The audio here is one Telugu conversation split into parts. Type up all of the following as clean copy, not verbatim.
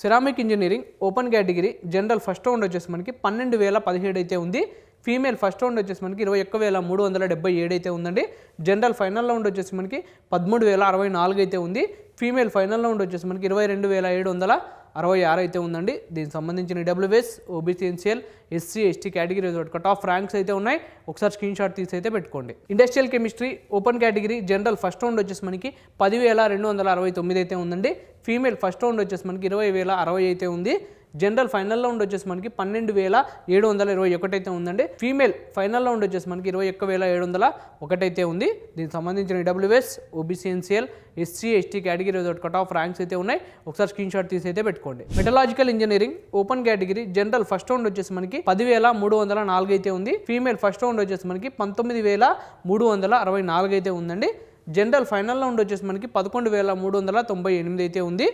Ceramic engineering open category general first round వచ్చేసి మనకి 12,017 అయితే ఉంది. ఫీమేల్ ఫస్ట్ రౌండ్ వచ్చేసి మనకి 21,377 అయితే ఉందండి. జనరల్ ఫైనల్ రౌండ్ వచ్చేసి మనకి 13,064 అయితే ఉంది. ఫీమేల్ ఫైనల్ రౌండ్ వచ్చేసి మనకి 22,766 అయితే ఉందండి. దీనికి సంబంధించిన WBS, OBC, NCL, SC, ST category cut off ranks అయితే ఉన్నాయి. ఒకసారి స్క్రీన్ షాట్ తీసి అయితే పెట్టుకోండి. Industrial chemistry open category general first round వచ్చేసి మనకి 10,269 అయితే ఉందండి. ఫీమేల్ ఫస్ట్ రౌండ్ వచ్చేసి మనకి 20,060 అయితే ఉంది. జనరల్ ఫైనల్ రౌండ్ వచ్చేసి మనకి 12,721 అయితే ఉందండి. ఫీమేల్ ఫైనల్ రౌండ్ వచ్చేసి మనకి 21,701 అయితే ఉంది. దీనికి సంబంధించిన WS, OBC, NCL, SC, ST category cut off ranks అయితే ఉన్నాయి. ఒకసారి స్క్రీన్ షాట్ తీసి అయితే పెట్టుకోండి. మెటలాజికల్ engineering open category general first round వచ్చేసి మనకి 10,304 అయితే ఉంది. ఫీమేల్ ఫస్ట్ రౌండ్ వచ్చేసి మనకి 19,364 అయితే ఉందండి. జనరల్ ఫైనల్ రౌండ్ వచ్చేసి మనకి 11,398 అయితే ఉంది.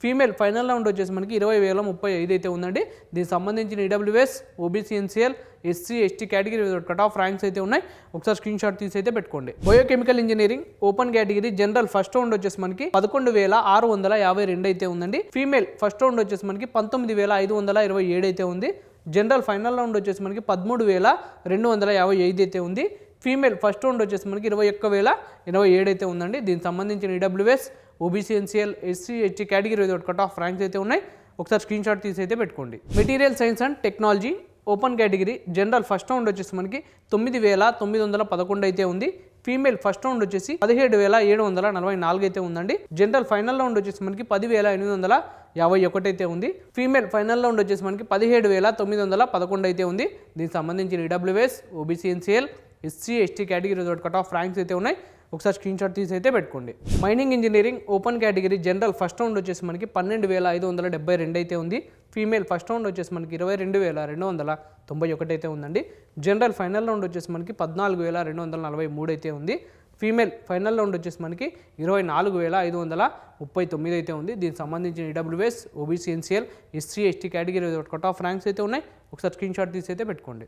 ఫీమేల్ ఫైనల్ రౌండ్ వచ్చేసి మనకి 20,035 అయితే ఉందండి. దీనికి సంబంధించిన EWS, OBC, NCL, SC, ST category cut off ranks అయితే ఉన్నాయి. ఒకసారి స్క్రీన్ షాట్ తీసి అయితే పెట్టుకోండి. Biochemical engineering open category general first round వచ్చేసి మనకి 11,652 అయితే ఉందండి. ఫీమేల్ ఫస్ట్ రౌండ్ వచ్చేసి మనకి 19,527 అయితే ఉంది. జనరల్ ఫైనల్ రౌండ్ వచ్చేసి మనకి 13,255 అయితే ఉంది. ఫీమేల్ ఫస్ట్ రౌండ్ వచ్చేసి మనకి 21,027 అయితే ఉందండి. దీనికి సంబంధించిన EWS, OBC, NCL, SC, ST category cut off ranks అయితే ఉన్నాయి. ఒకసారి స్క్రీన్ షాట్ తీసి అయితే పెట్టుకోండి. Material science and technology open category general first round వచ్చేసి మనకి 9,911 అయితే ఉంది. ఫీమేల్ ఫస్ట్ రౌండ్ వచ్చేసి 17,744 అయితే ఉందండి. జనరల్ ఫైనల్ రౌండ్ వచ్చేసి మనకి 10,851 అయితే ఉంది. ఫీమేల్ ఫైనల్ రౌండ్ వచ్చేసి మనకి 17,911 అయితే ఉంది. దీనికి సంబంధించిన EWS, OBC, NCL, SC, ST category cut off ranks అయితే ఉన్నాయి. ఒకసారి స్క్రీన్ షాట్ తీసి అయితే పెట్టుకోండి. Mining engineering open category general first round వచ్చేసి మనకి 12,572 అయితే ఉంది. ఫీమేల్ ఫస్ట్ రౌండ్ వచ్చేసి మనకి 22,291 అయితే ఉందండి. జనరల్ ఫైనల్ రౌండ్ వచ్చేసి మనకి 14,243 అయితే ఉంది. ఫీమేల్ ఫైనల్ రౌండ్ వచ్చేసి మనకి 24,539 అయితే ఉంది. దీనికి సంబంధించిన EWS, OBC, NCL, SC, ST category cut off ranks అయితే ఉన్నాయి. ఒకసారి స్క్రీన్ షాట్ తీసి అయితే పెట్టుకోండి.